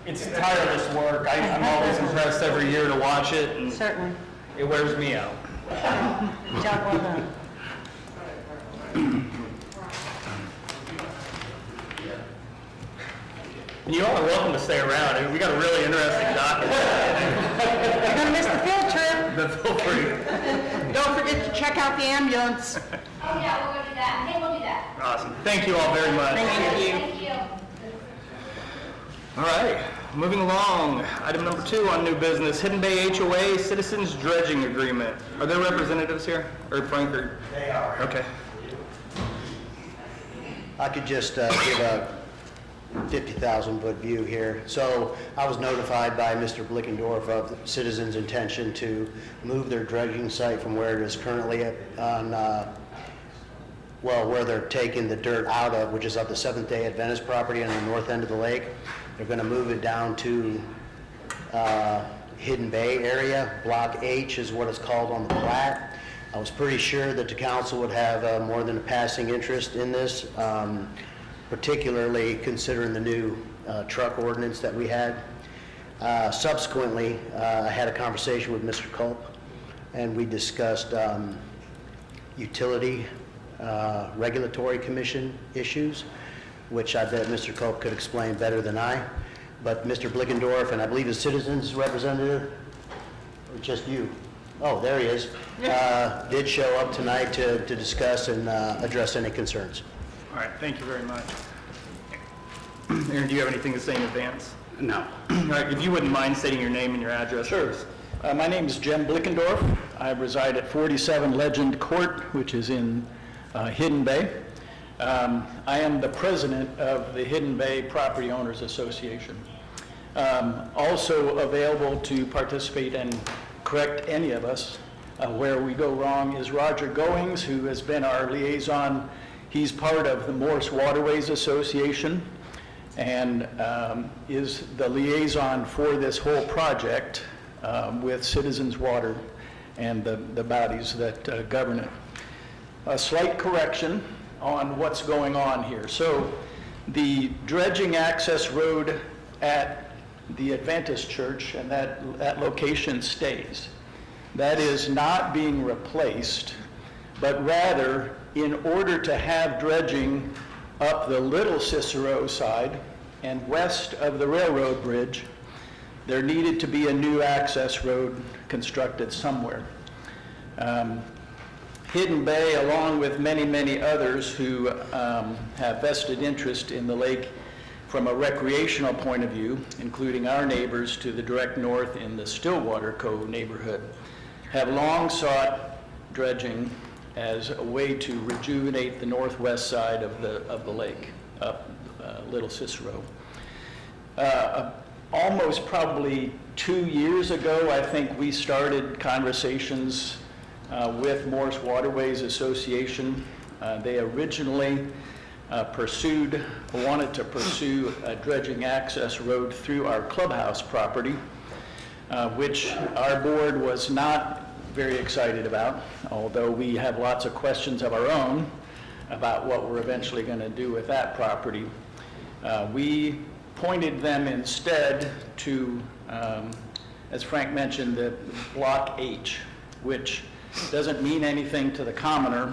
it's tireless work. I'm always impressed every year to watch it, and Certainly. it wears me out. Job well done. And you all are welcome to stay around. I mean, we got a really interesting document. You're going to miss the field trip. But feel free. Don't forget to check out the ambulance. Oh, yeah, we're going to do that. Hey, we'll do that. Awesome. Thank you all very much. Thank you. Thank you. All right, moving along. Item number 2 on new business, Hidden Bay HOA Citizens Dredging Agreement. Are there representatives here? Or Frank? Or... They are. Okay. I could just give a 50,000-foot view here. So I was notified by Mr. Blickendorf of the citizens' intention to move their dredging site from where it is currently on, where they're taking the dirt out of, which is up the Seventh-day Adventist property on the north end of the lake. They're going to move it down to Hidden Bay area. Block H is what it's called on the plat. I was pretty sure that the council would have more than a passing interest in this, particularly considering the new truck ordinance that we had. Subsequently, I had a conversation with Mr. Culp, and we discussed utility regulatory commission issues, which I bet Mr. Culp could explain better than I. But Mr. Blickendorf, and I believe the citizens representative, or just you? Oh, there he is. Did show up tonight to discuss and address any concerns. All right, thank you very much. Aaron, do you have anything to say in advance? No. All right, if you wouldn't mind stating your name and your address. Sure. My name is Jim Blickendorf. I reside at 47 Legend Court, which is in Hidden Bay. I am the president of the Hidden Bay Property Owners Association. Also available to participate and correct any of us where we go wrong is Roger Goings, who has been our liaison. He's part of the Morse Waterways Association and is the liaison for this whole project with Citizens Water and the bodies that govern it. A slight correction on what's going on here. So the dredging access road at the Adventist Church and that location stays. That is not being replaced, but rather in order to have dredging up the Little Cicero side and west of the railroad bridge, there needed to be a new access road constructed somewhere. Hidden Bay, along with many, many others who have vested interest in the lake from a recreational point of view, including our neighbors to the direct north in the Stillwater Cove neighborhood, have long sought dredging as a way to rejuvenate the northwest side of the lake, up Little Cicero. Almost probably 2 years ago, I think we started conversations with Morse Waterways Association. They originally wanted to pursue a dredging access road through our clubhouse property, which our board was not very excited about, although we have lots of questions of our own about what we're eventually going to do with that property. We pointed them instead to, as Frank mentioned, the Block H, which doesn't mean anything to the commoner,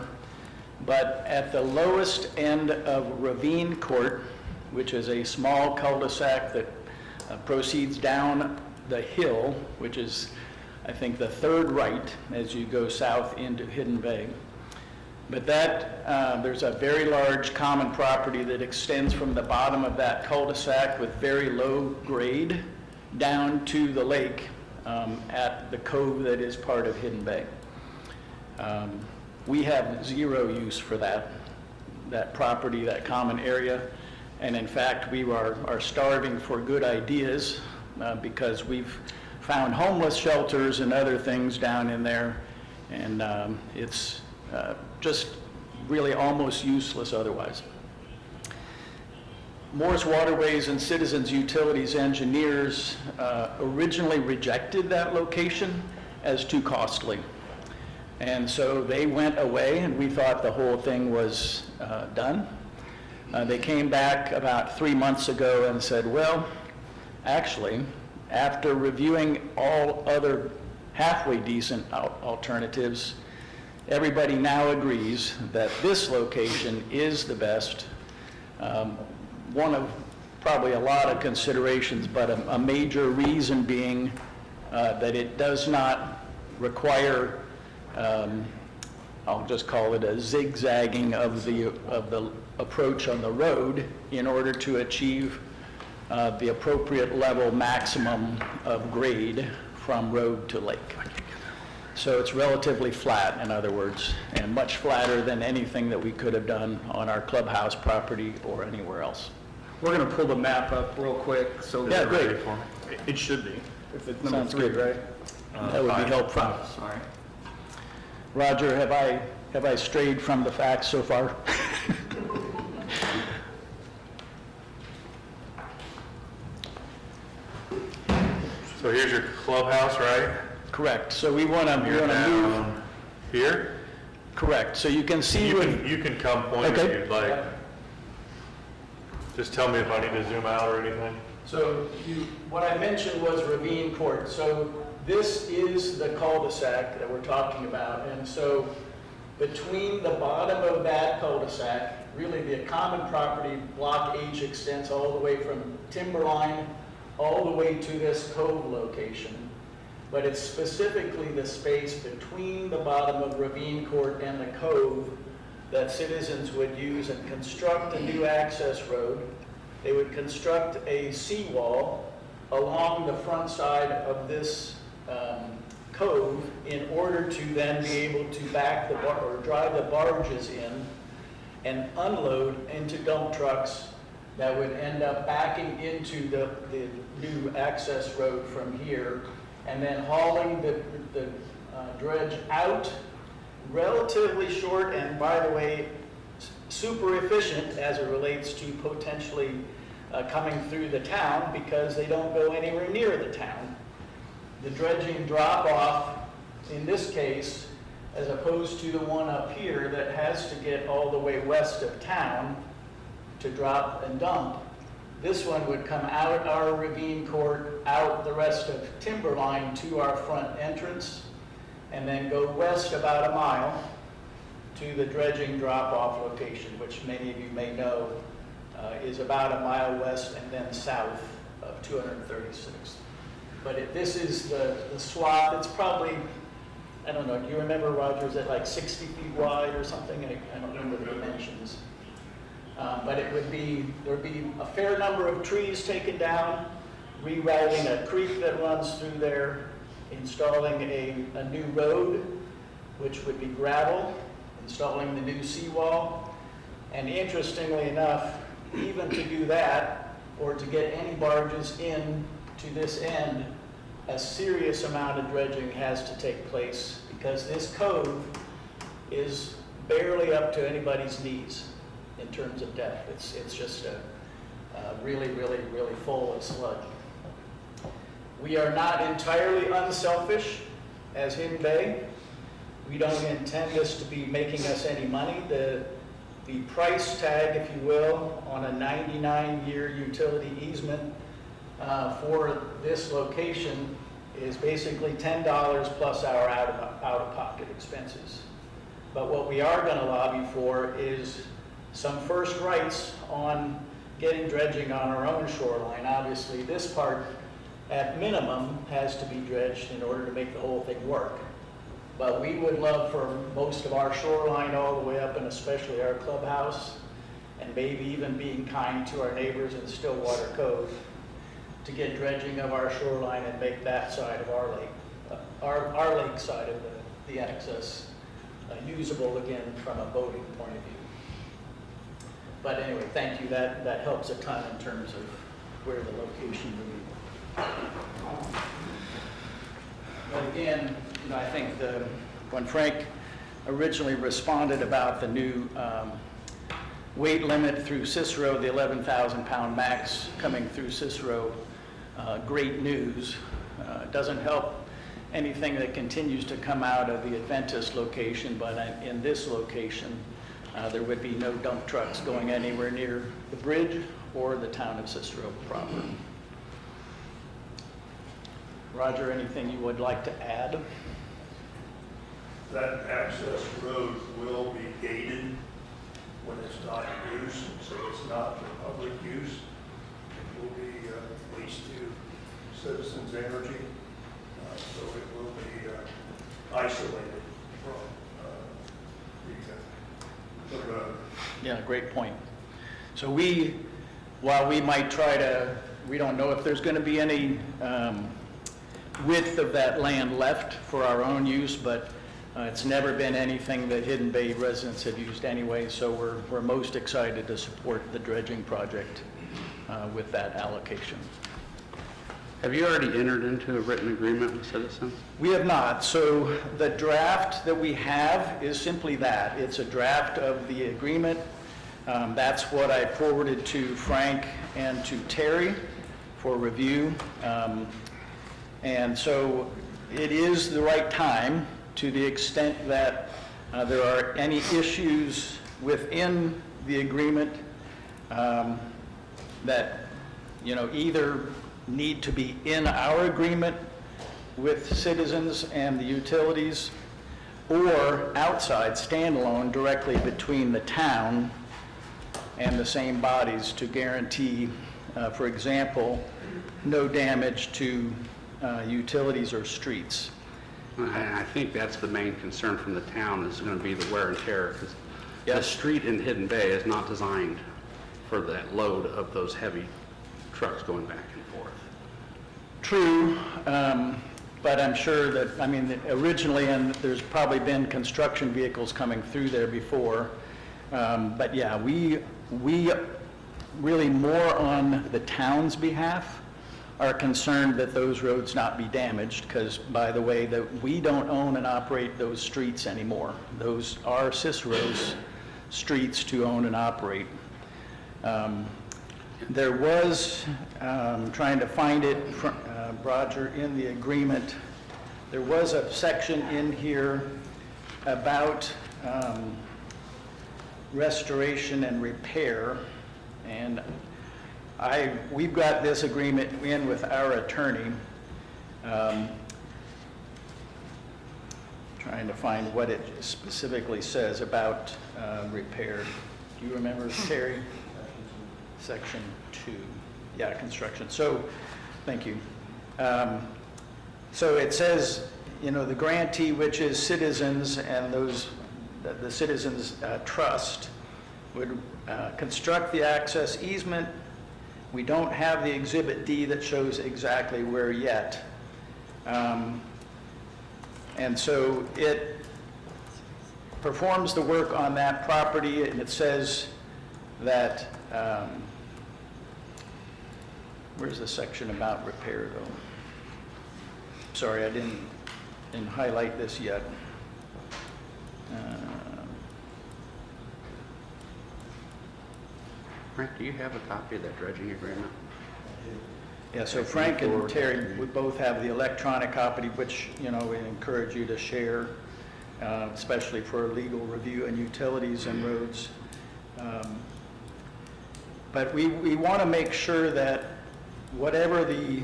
but at the lowest end of Ravine Court, which is a small cul-de-sac that proceeds down the hill, which is, I think, the third right as you go south into Hidden Bay. But there's a very large common property that extends from the bottom of that cul-de-sac with very low grade down to the lake at the cove that is part of Hidden Bay. We have zero use for that property, that common area, and in fact we are starving for good ideas because we've found homeless shelters and other things down in there, and it's just really almost useless otherwise. Morse Waterways and Citizens Utilities engineers originally rejected that location as too costly. And so they went away, and we thought the whole thing was done. They came back about 3 months ago and said, well, actually, after reviewing all other halfway decent alternatives, everybody now agrees that this location is the best. One of probably a lot of considerations, but a major reason being that it does not require, I'll just call it a zigzagging of the approach on the road in order to achieve the appropriate level maximum of grade from road to lake. So it's relatively flat, in other words, and much flatter than anything that we could have done on our clubhouse property or anywhere else. We're going to pull the map up real quick, so. Yeah, that- great. It should be, if it's number Sounds 3, good. right? That would be helpful. Sorry. Roger, have I strayed from the facts so far? So here's your clubhouse, right? Correct. So we want to You're move. down here. Correct. So you can see You what. can come point if Okay. you'd like. Just tell me if I need to zoom out or anything. So what I mentioned was Ravine Court. So this is the cul-de-sac that we're talking about. And so between the bottom of that cul-de-sac, really the common property, Block H extends all the way from Timberline all the way to this cove location. But it's specifically the space between the bottom of Ravine Court and the cove that citizens would use and construct a new access road. They would construct a seawall along the front side of this cove in order to then be able to back the bar or drive the barges in and unload into dump trucks that would end up backing into the new access road from here and then hauling the dredge out. Relatively short and, by the way, super efficient as it relates to potentially coming through the town because they don't go anywhere near the town. The dredging drop-off, in this case, as opposed to the one up here that has to get all the way west of town to drop and dump, this one would come out our Ravine Court, out the rest of Timberline to our front entrance, and then go west about a mile to the dredging drop-off location, which many of you may know is about a mile west and then south of 236th. But this is the swath. It's probably, I don't know, do you remember, Roger, is it like 60 feet wide or something? I don't remember the dimensions. But it would be, there'd be a fair number of trees taken down, rerouting a creek that runs through there, installing a new road, which would be gravel, installing the new seawall. And interestingly enough, even to do that, or to get any barges in to this end, a serious amount of dredging has to take place because this cove is barely up to anybody's knees in terms of depth. It's just really, really, really full of sludge. We are not entirely unselfish as Hidden Bay. We don't intend this to be making us any money. The price tag, if you will, on a 99-year utility easement for this location is basically $10 plus our out-of-pocket expenses. But what we are going to lobby for is some first rights on getting dredging on our own shoreline. Obviously, this part, at minimum, has to be dredged in order to make the whole thing work. But we would love for most of our shoreline all the way up, and especially our clubhouse, and maybe even being kind to our neighbors in Stillwater Cove, to get dredging of our shoreline and make that side of our lake, our lake side of the access usable again from a boating point of view. But anyway, thank you. That helps a ton in terms of where the location would be. But again, I think when Frank originally responded about the new weight limit through Cicero, the 11,000 pound max coming through Cicero, great news. It doesn't help anything that continues to come out of the Adventist location, but in this location, there would be no dump trucks going anywhere near the bridge or the town of Cicero proper. Roger, anything you would like to add? That access road will be gated when it's not in use, so it's not for public use. It will be leased to Citizens Energy, so it will be isolated from the road. Yeah, great point. So while we might try to, we don't know if there's going to be any width of that land left for our own use, but it's never been anything that Hidden Bay residents have used anyway, so we're most excited to support the dredging project with that allocation. Have you already entered into a written agreement with Citizens? We have not. So the draft that we have is simply that. It's a draft of the agreement. That's what I forwarded to Frank and to Terry for review. And so it is the right time, to the extent that there are any issues within the agreement that, either need to be in our agreement with Citizens and the utilities, or outside, standalone, directly between the town and the same bodies to guarantee, for example, no damage to utilities or streets. I think that's the main concern from the town, is going to be the wear and tear, because the Yes. street in Hidden Bay is not designed for that load of those heavy trucks going back and forth. True, but I'm sure that, originally, and there's probably been construction vehicles coming through there before, but yeah, we really, more on the town's behalf, are concerned that those roads not be damaged, because, by the way, that we don't own and operate those streets anymore. Those are Cicero's streets to own and operate. There was, trying to find it, Roger, in the agreement, there was a section in here about restoration and repair, and we've got this agreement in with our attorney, trying to find what it specifically says about repair. Do you remember, Terry? Section 2. Yeah, construction. So, thank you. So it says, the grantee, which is Citizens, and the Citizens Trust, would construct the access easement. We don't have the Exhibit D that shows exactly where yet. And so it performs the work on that property, and it says that, where's the section about repair, though? Sorry, I didn't highlight this yet. Frank, do you have a copy of that dredging agreement? Yeah, so Frank and Terry, we both have the electronic copy, which, we encourage you to share, especially for legal review and utilities and roads. But we want to make sure that whatever the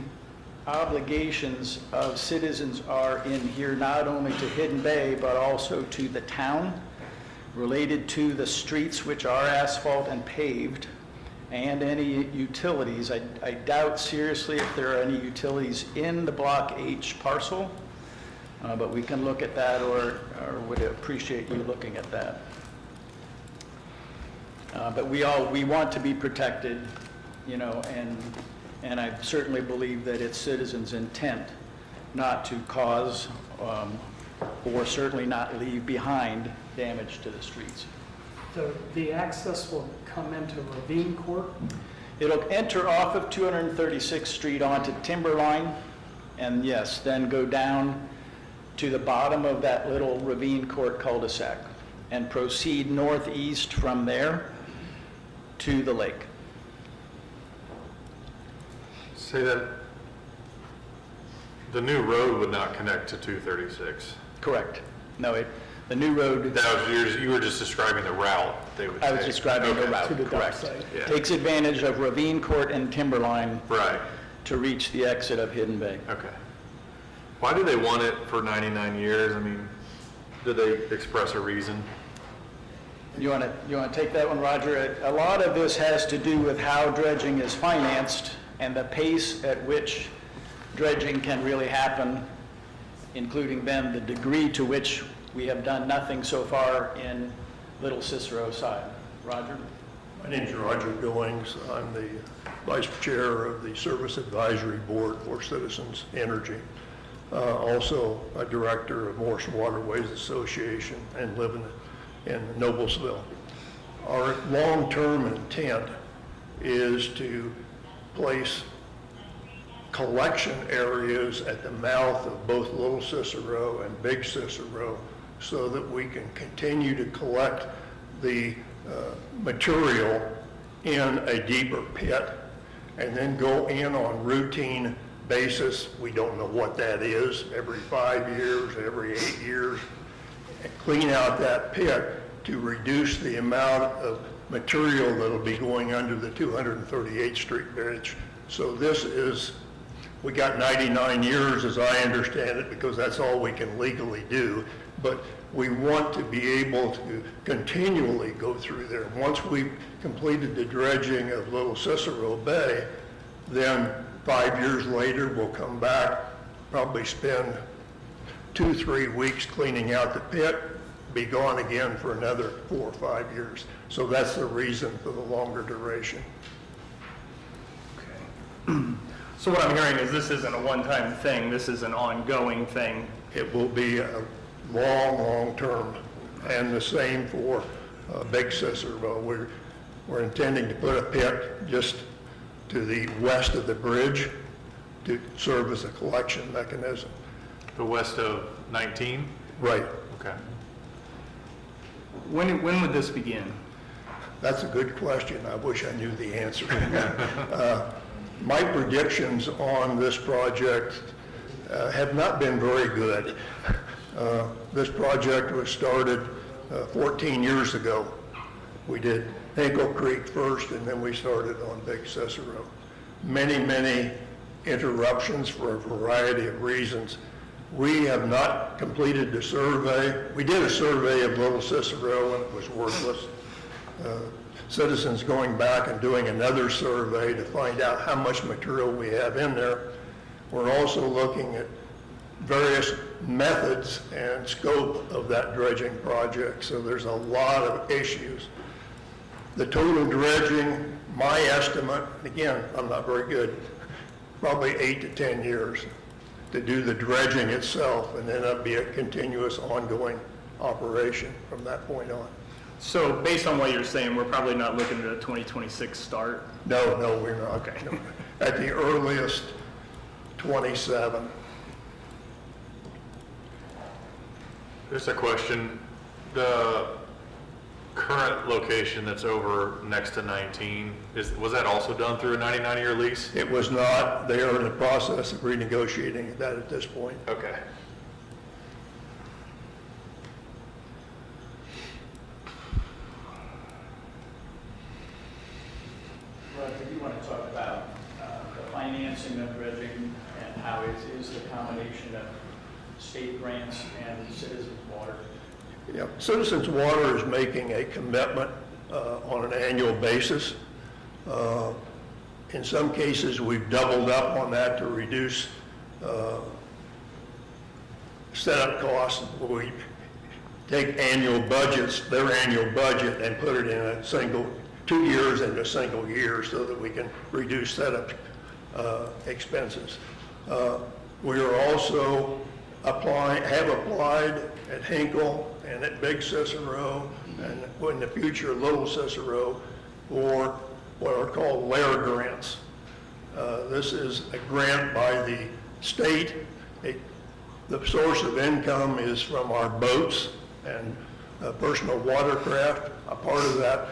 obligations of Citizens are in here, not only to Hidden Bay, but also to the town, related to the streets, which are asphalt and paved, and any utilities. I doubt seriously if there are any utilities in the Block H parcel, but we can look at that, or would appreciate you looking at that. But we want to be protected, and I certainly believe that it's Citizens' intent not to cause, or certainly not leave behind, damage to the streets. The access will come into Ravine Court? It'll enter off of 236th Street onto Timberline, and yes, then go down to the bottom of that little Ravine Court cul-de-sac, and proceed northeast from there to the lake. Say that the new road would not connect to 236. Correct. No, The new road, That was, you were just describing the route they would take. I was describing the Okay. route, To the dump correct. site. Yeah. Takes advantage of Ravine Court and Timberline Right, to reach the exit of Hidden Bay. okay. Why do they want it for 99 years? I mean, did they express a reason? You want to take that one, Roger? A lot of this has to do with how dredging is financed and the pace at which dredging can really happen, including then the degree to which we have done nothing so far in Little Cicero side. Roger? My name's Roger Billings. I'm the Vice Chair of the Service Advisory Board for Citizens Energy. Also a Director of Morris Waterways Association and live in Noblesville. Our long-term intent is to place collection areas at the mouth of both Little Cicero and Big Cicero so that we can continue to collect the material in a deeper pit and then go in on routine basis. We don't know what that is, every 5 years, every 8 years, and clean out that pit to reduce the amount of material that'll be going under the 238th Street Bridge. So this is, we got 99 years as I understand it because that's all we can legally do, but we want to be able to continually go through there. Once we've completed the dredging of Little Cicero Bay, then 5 years later, we'll come back, probably spend 2-3 weeks cleaning out the pit, be gone again for another 4 or 5 years. So that's the reason for the longer duration. So what I'm hearing is this isn't a one-time thing, this is an ongoing thing. It will be a long, long term, and the same for Big Cicero. We're intending to put a pit just to the west of the bridge to serve as a collection mechanism. The west of 19? Right. Okay. When would this begin? That's a good question. I wish I knew the answer. My predictions on this project have not been very good. This project was started 14 years ago. We did Hinkle Creek first, and then we started on Big Cicero. Many interruptions for a variety of reasons. We have not completed the survey. We did a survey of Little Cicero, and it was worthless. Citizens going back and doing another survey to find out how much material we have in there. We're also looking at various methods and scope of that dredging project, so there's a lot of issues. The total dredging, my estimate, again, I'm not very good, probably 8 to 10 years to do the dredging itself, and then that'd be a continuous ongoing operation from that point on. So based on what you're saying, we're probably not looking at a 2026 start? No, we're not. Okay. No. At the earliest, 27. Just a question. The current location that's over next to 19, was that also done through a 99-year lease? It was not. They are in the process of renegotiating that at this point. Okay. Roger, you want to talk about the financing of dredging and how it is the combination of state grants and Citizens Water? Yeah, Citizens Water is making a commitment on an annual basis. In some cases, we've doubled up on that to reduce setup costs. We take annual budgets, their annual budget, and put it in a single, 2 years in a single year so that we can reduce setup expenses. We are also have applied at Hinkle and at Big Cicero and in the future Little Cicero for what are called layer grants. This is a grant by the state. The source of income is from our boats and personal watercraft. A part of that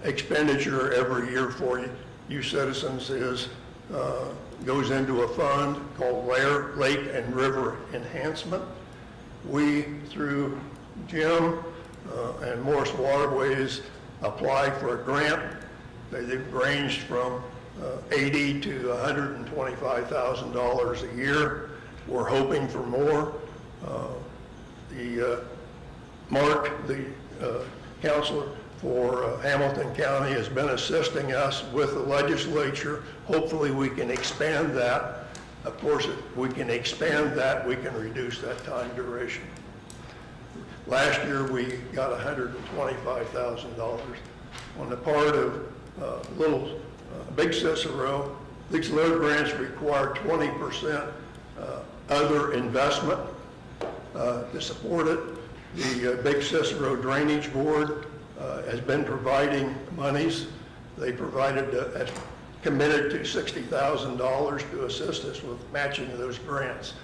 expenditure every year for you citizens is goes into a fund called Lake and River Enhancement. We, through Jim and Morris Waterways applied for a grant. They've ranged from $80,000 to $125,000 a year. We're hoping for more. Mark, the counselor for Hamilton County, has been assisting us with the legislature. Hopefully we can expand that. Of course, if we can expand that, we can reduce that time duration. Last year, we got $125,000. On the part of Big Cicero, these load grants require 20% other investment to support it. The Big Cicero Drainage Board has been providing monies. They committed to $60,000 to assist us with matching those grants.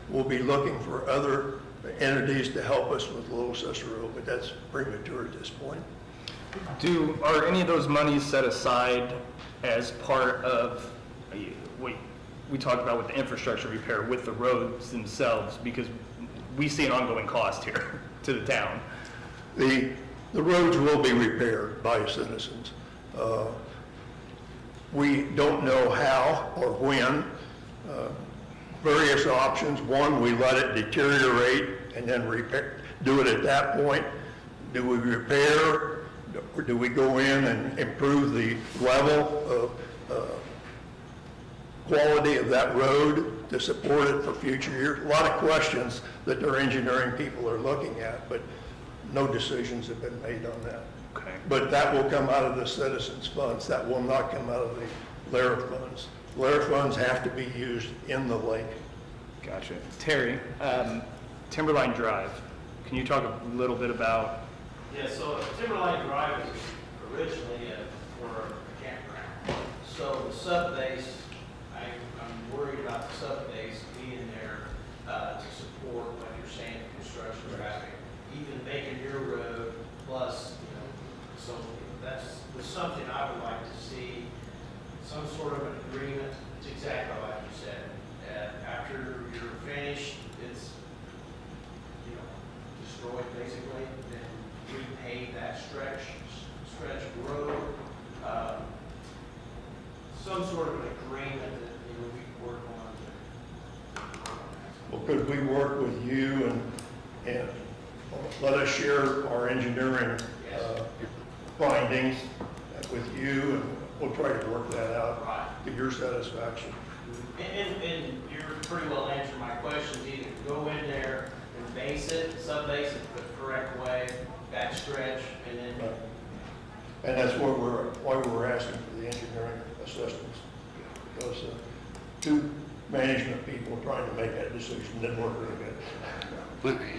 We'll be looking for other entities to help us with Little Cicero, but that's premature at this point. Are any of those monies set aside as part of what we talked about with the infrastructure repair with the roads themselves? Because we see an ongoing cost here to the town. The roads will be repaired by citizens. We don't know how or when. Various options. One, we let it deteriorate and then do it at that point. Do we repair, or do we go in and improve the level of quality of that road to support it for future years? A lot of questions that their engineering people are looking at, but no decisions have been made on that. Okay. But that will come out of the citizens' funds. That will not come out of the LARA funds. LARA funds have to be used in the lake. Gotcha. Terry, Timberline Drive, can you talk a little bit about? Yeah, so Timberline Drive was originally for a campground. So the subbase, I'm worried about the subbase being there to support, like you're saying, construction traffic, even making your road plus, so was something I would like to see, some sort of an agreement. It's exactly like you said. After you're finished, it's, destroyed basically, then repave that stretch road. Some sort of an agreement that, we can work on. Well, could we work with you and let us share our engineering findings with you, and we'll try to work that out to your satisfaction. And you're pretty well answered my questions. Either go in there and base it, subbase it the correct way, backstretch, and then. And that's why we're asking for the engineering assistance, because two management people trying to make that decision didn't work really good.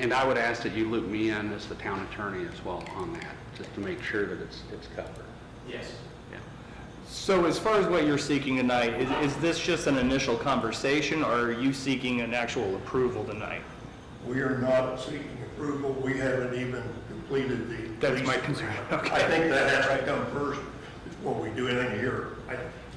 And I would ask that you loop me in as the town attorney as well on that, just to make sure that it's covered. Yes. Yeah. So as far as what you're seeking tonight, is this just an initial conversation, or are you seeking an actual approval tonight? We are not seeking approval. We haven't even completed the. That's lease my concern. agreement. Okay. I think that has to come first before we do anything here.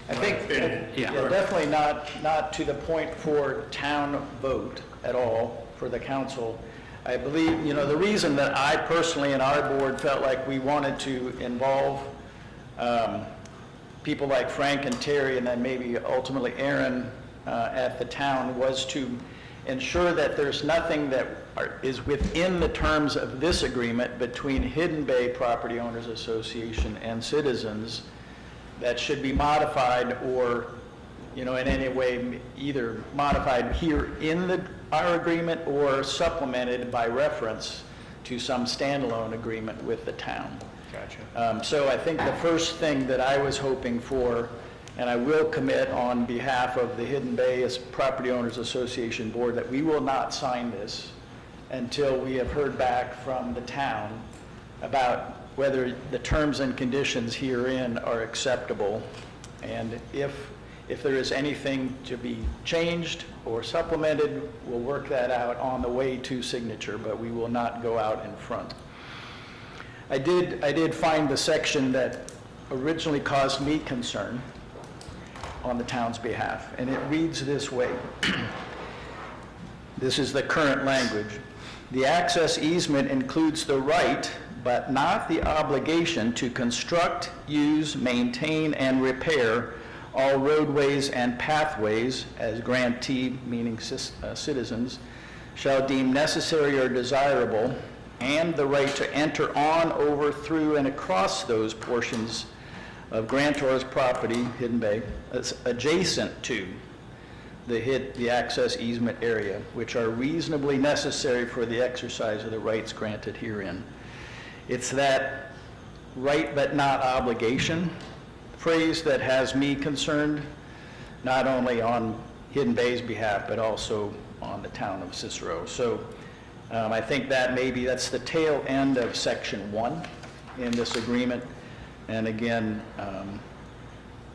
I think, Yeah. definitely not to the point for town vote at all for the council. I believe, the reason that I personally and our board felt like we wanted to involve people like Frank and Terry, and then maybe ultimately Aaron at the town, was to ensure that there's nothing that is within the terms of this agreement between Hidden Bay Property Owners Association and citizens that should be modified or, in any way, either modified here in our agreement or supplemented by reference to some standalone agreement with the town. Gotcha. So I think the first thing that I was hoping for, and I will commit on behalf of the Hidden Bay Property Owners Association Board, that we will not sign this until we have heard back from the town about whether the terms and conditions herein are acceptable, and if there is anything to be changed or supplemented, we'll work that out on the way to signature, but we will not go out in front. I did find the section that originally caused me concern on the town's behalf, and it reads this way. This is the current language. The access easement includes the right, but not the obligation, to construct, use, maintain, and repair all roadways and pathways as grantee, meaning citizens, shall deem necessary or desirable, and the right to enter on, over, through, and across those portions of grantor's property, Hidden Bay, adjacent to the access easement area, which are reasonably necessary for the exercise of the rights granted herein. It's that right but not obligation phrase that has me concerned, not only on Hidden Bay's behalf, but also on the town of Cicero. So I think that that's the tail end of section 1 in this agreement. And again,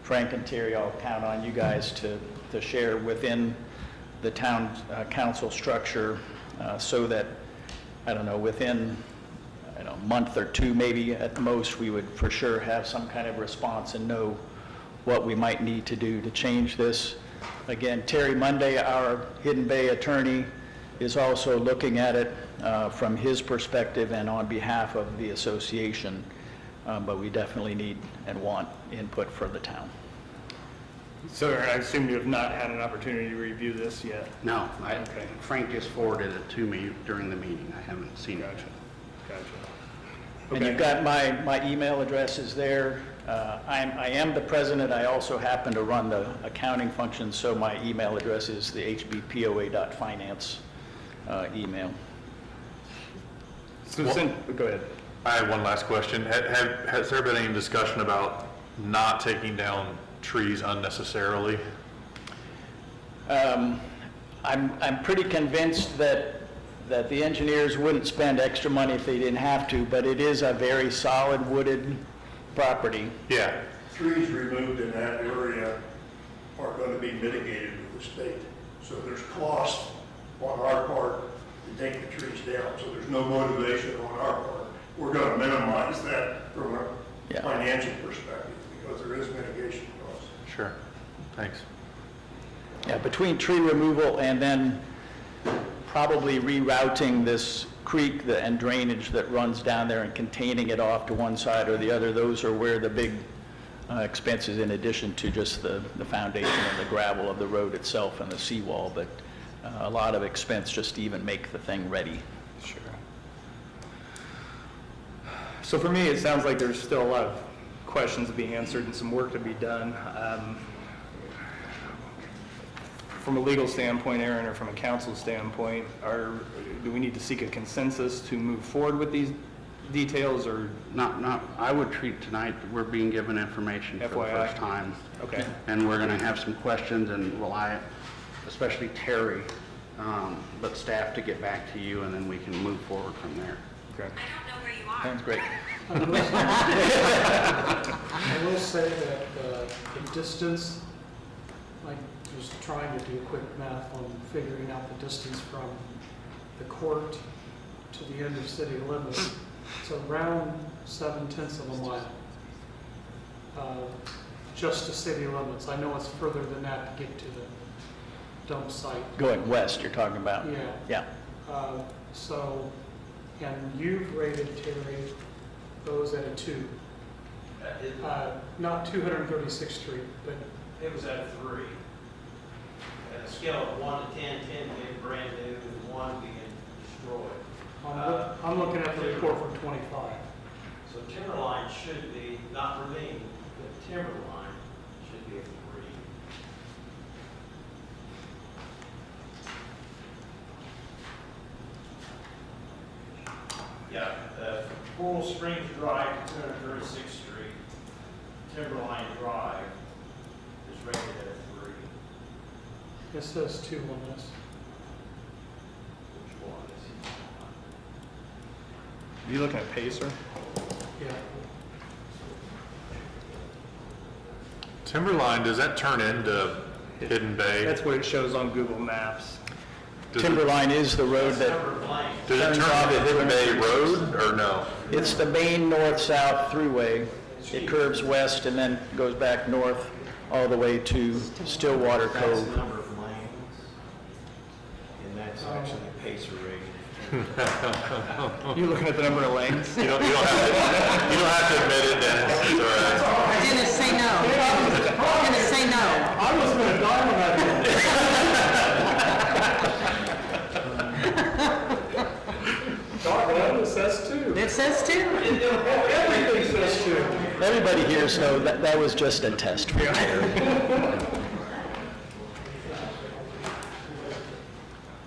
Frank and Terry, I'll count on you guys to share within the town council structure so that, I don't know, within a month or two, maybe at most, we would for sure have some kind of response and know what we might need to do to change this. Again, Terry Monday, our Hidden Bay attorney, is also looking at it from his perspective and on behalf of the association, but we definitely need and want input from the town. So I assume you have not had an opportunity to review this yet? No, Okay. Frank just forwarded it to me during the meeting. I haven't seen it. Gotcha. And you've got my email addresses there. I am the president. I also happen to run the accounting function, so my email address is the hbpoa.finance email. So go ahead. I have one last question. Has there been any discussion about not taking down trees unnecessarily? I'm pretty convinced that the engineers wouldn't spend extra money if they didn't have to, but it is a very solid wooded property. Yeah. Trees removed in that area are going to be mitigated with the state. So there's cost on our part to take the trees down. So there's no motivation on our part. We're going to minimize that from a Yeah. financial perspective because there is mitigation costs. Sure. Thanks. Yeah, between tree removal and then probably rerouting this creek and drainage that runs down there and containing it off to one side or the other, those are where the big expenses, in addition to just the foundation and the gravel of the road itself and the seawall, but a lot of expense just to even make the thing ready. Sure. So for me, it sounds like there's still a lot of questions to be answered and some work to be done. From a legal standpoint, Aaron, or from a council standpoint, do we need to seek a consensus to move forward with these details, or? I would treat tonight, we're being given information for the FYI. first time. Okay. And we're going to have some questions and rely, especially Terry, but staff to get back to you, and then we can move forward from there. Okay. Sounds great. I will say that the distance, I was trying to do quick math on figuring out the distance from the court to the end of city limits. It's around 7/10 of a mile, just to city limits. I know it's further than that to get to the dump site. Going west, you're talking about? Yeah. Yeah. So, and you've rated, Terry, those at a 2. Not 236th Street, but It was at a 3. At a scale of 1 to 10, 10 being brand new and 1 being destroyed. I'm looking at the report from 25. So timberline should be, not ravine, but timberline should be a 3. Yeah, Coral Springs Drive to 236th Street, Timberline Drive is rated at a 3. It says 2 on this. Which one is it? Are you looking at Pacer? Yeah. Timberline, does that turn into Hidden Bay? That's what it shows on Google Maps. Timberline is the road that, Timberline. Does it turn into Hidden Bay Road, or no? it's the main north-south thruway. It curves west and then goes back north all the way to Stillwater That's Cove. the number of lanes, and that's actually Pacer rating. You looking at the number of lanes? You don't have to admit it, Dennis, it's all right. Dennis, say no. Dennis, say no. I was gonna die on that hill. Doc, it says two. It says two. Everything says two. Everybody here, so that was just a test for Terry.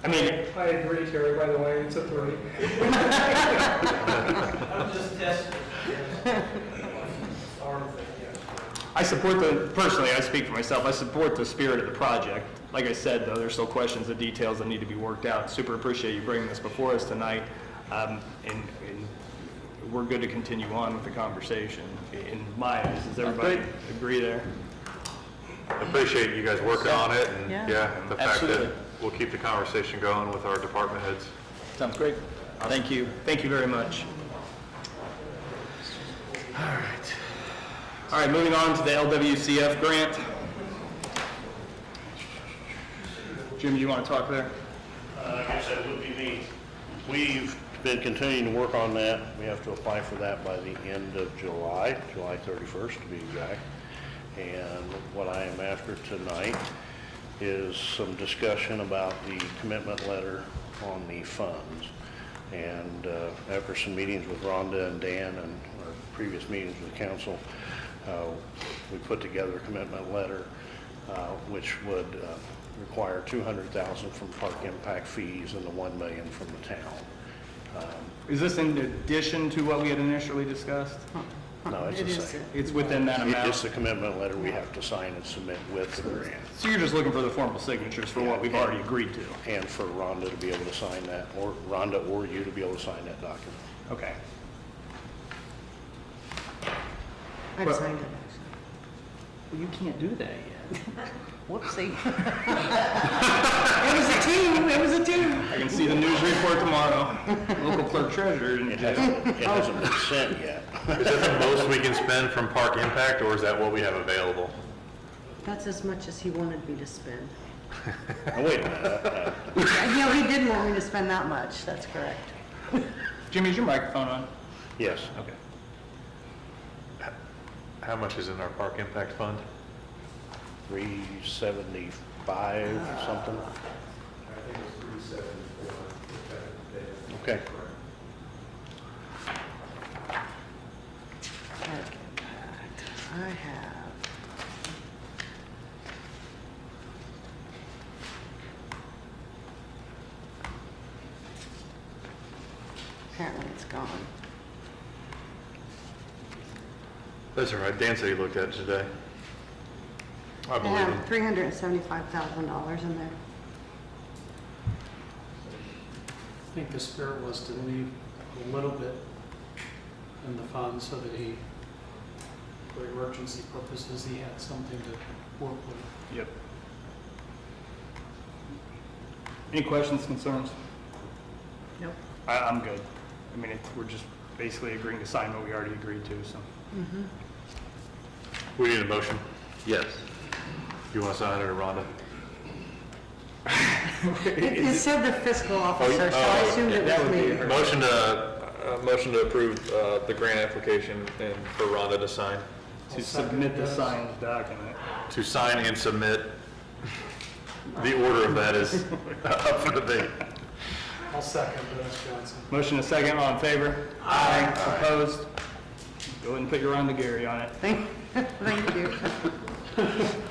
I mean, I agree, Terry, by the way, it's a 3. I'm just testing. I support personally, I speak for myself, I support the spirit of the project. Like I said, though, there's still questions and details that need to be worked out. Super appreciate you bringing this before us tonight. And we're good to continue on with the conversation. In my eyes, does everybody agree there? I appreciate you guys working on it, and Yeah. and the fact Absolutely. that we'll keep the conversation going with our department heads. Sounds great. Thank you. Thank you very much. All right, moving on to the LWCF grant. Jim, do you want to talk there? I guess that would be me. We've been continuing to work on that. We have to apply for that by the end of July, July 31st to be exact. And what I am after tonight is some discussion about the commitment letter on the funds. And after some meetings with Rhonda and Dan and our previous meetings with council, we put together a commitment letter which would require $200,000 from park impact fees and the $1 million from the town. Is this in addition to what we had initially discussed? No, it's It the is same. It's within that amount? It's the commitment letter we have to sign and submit with the grant, So you're just looking for the formal signatures for what we've already agreed to? and for Rhonda to be able to sign that, or Rhonda or you to be able to sign that document. Okay. I've signed it. Well, you can't do that yet. Whoopsie. It was a 2. It was a 2. I can see the news report tomorrow. Local clerk treasurer didn't It do it. hasn't been sent yet. Is that the most we can spend from park impact, or is that what we have available? That's as much as he wanted me to spend. Now, wait a minute, You know, he didn't want me to spend that much. That's correct. Jimmy, is your microphone on? yes, Okay. How much is in our park impact fund? 375 or something? Okay. I have. Apparently it's gone. That's all right, Dan said he looked at it today. I I believe him. have $375,000 in there. I think the spirit was to leave a little bit in the fund so that he, for emergency purposes, he had something to work with. Yep. Any questions, concerns? Nope. I'm good. I mean, we're just basically agreeing to sign what we already agreed to, so. We need a motion. Yes. You want to sign it, or Rhonda? It said the fiscal officer, so I assumed it that was would be me. her. Motion to approve the grant application and for Rhonda to sign. To submit the signed document. To sign and submit. The order of that is up for debate. I'll second Dennis Johnson. Motion a second, all in favor? Aye. Opposed? Go ahead and put your Rhonda Gary on it. Thank you.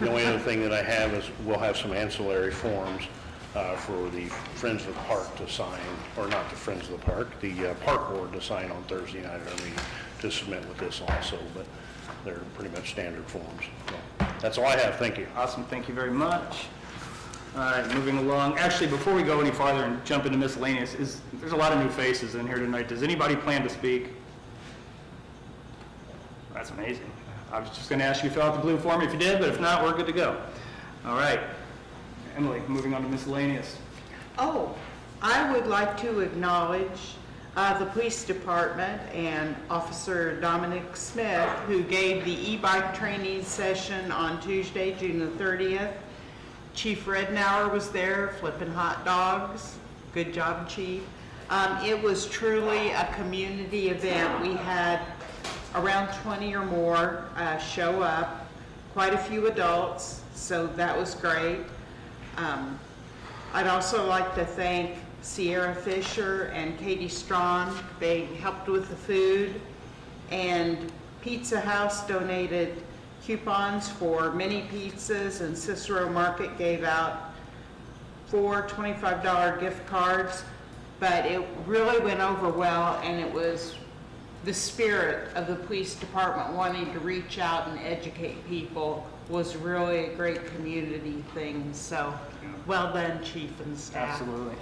The only other thing that I have is we'll have some ancillary forms for the Friends of the Park to sign, or not the Friends of the Park, the Park Board to sign on Thursday night at our meeting to submit with this also, but they're pretty much standard forms. So that's all I have, thank you. Awesome, thank you very much. All right, moving along. Actually, before we go any farther and jump into miscellaneous, there's a lot of new faces in here tonight. Does anybody plan to speak? That's amazing. I was just going to ask you to fill out the blue form if you did, but if not, we're good to go. All right. Emily, moving on to miscellaneous. Oh, I would like to acknowledge the police department and Officer Dominic Smith, who gave the e-bike training session on Tuesday, June the 30th. Chief Rednauer was there flipping hot dogs. Good job, Chief. It was truly a community event. We had around 20 or more show up, quite a few adults, so that was great. I'd also like to thank Sierra Fisher and Katie Strawn. They helped with the food, and Pizza House donated coupons for mini pizzas, and Cicero Market gave out 4 $25 gift cards. But it really went over well, and it was the spirit of the police department wanting to reach out and educate people was really a great community thing. So, well done, Chief and staff. Absolutely.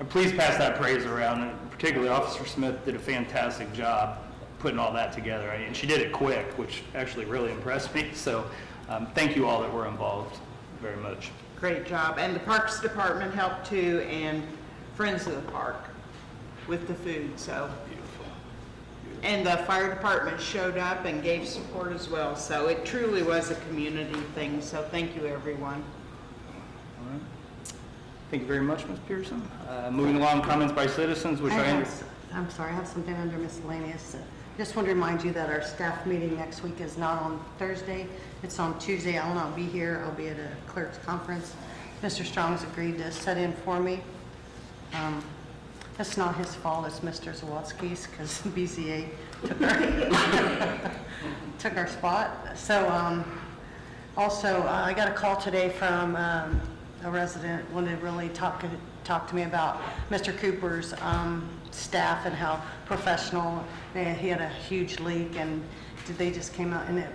And please pass that praise around, and particularly Officer Smith did a fantastic job putting all that together. And she did it quick, which actually really impressed me. So thank you all that were involved very much. Great job. And the Parks Department helped too, and Friends of the Park with the food, so. Beautiful. And the fire department showed up and gave support as well. So it truly was a community thing. So thank you, everyone. All right. Thank you very much, Ms. Pearson. Moving along, comments by citizens, which I understand. I'm sorry, I have something under miscellaneous. Just want to remind you that our staff meeting next week is not on Thursday. It's on Tuesday. I will not be here. I'll be at a clerk's conference. Mr. Strong's agreed to set in for me. It's not his fault, it's Mr. Zawadzki's, because BCA took our spot. So also, I got a call today from a resident wanted to really talk to me about Mr. Cooper's staff and how professional. He had a huge leak, and they just came out, and it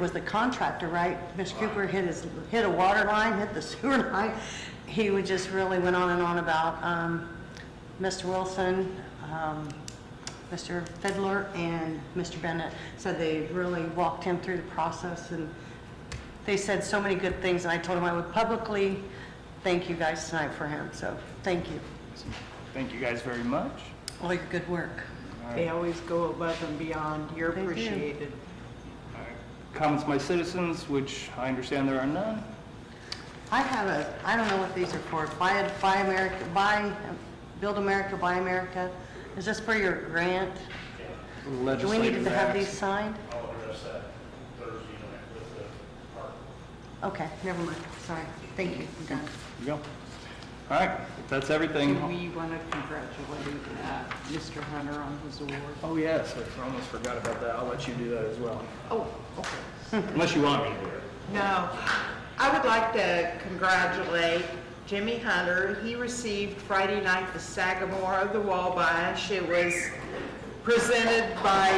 was the contractor, right? Mr. Cooper hit a water line, hit the sewer line. He would just really went on and on about Mr. Wilson, Mr. Fiddler, and Mr. Bennett. So they really walked him through the process, and they said so many good things, and I told him I would publicly thank you guys tonight for him. So thank you. Thank you guys very much. All your good work. They always go above and beyond. You're They do. appreciated. All right. Comments by citizens, which I understand there are none. I don't know what these are for. Build America, Buy America. Is this for your grant? Do we need Legislative to have acts. these signed? I'll address that Thursday night with the park. Okay, never mind. Sorry. Thank you. I'm done. There you go. All right, if that's everything. Do we want to congratulate Mr. Hunter on his award? Oh, yes, I almost forgot about that. I'll let you do that as well. Oh, okay. Unless you want me to do it. No, I would like to congratulate Jimmy Hunter. He received Friday night the Sagamore of the Wabash. It was presented by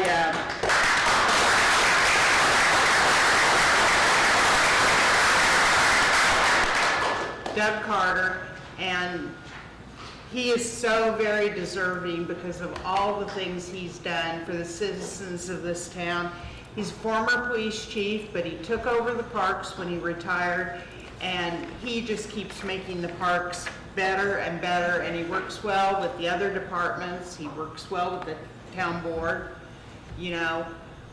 Doug Carter, and he is so very deserving because of all the things he's done for the citizens of this town. He's a former police chief, but he took over the parks when he retired, and he just keeps making the parks better and better, and he works well with the other departments. He works well with the town board. You know,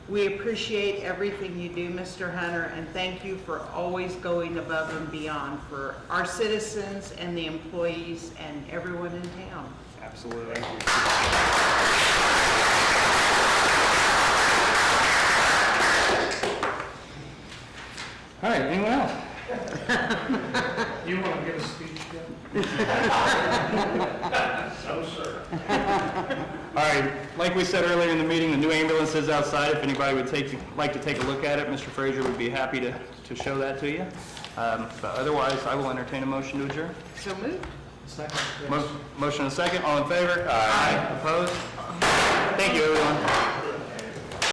we appreciate everything you do, Mr. Hunter, and thank you for always going above and beyond for our citizens and the employees and everyone in town. Absolutely. All right, anyone else? You want to give a speech yet? No, sir. All right, like we said earlier in the meeting, the new ambulance is outside. If anybody would like to take a look at it, Mr. Frazier would be happy to show that to you. But otherwise, I will entertain a motion to adjourn. So moved. Second, yes. Motion and a second, all in favor? Aye. Opposed? Thank you, everyone.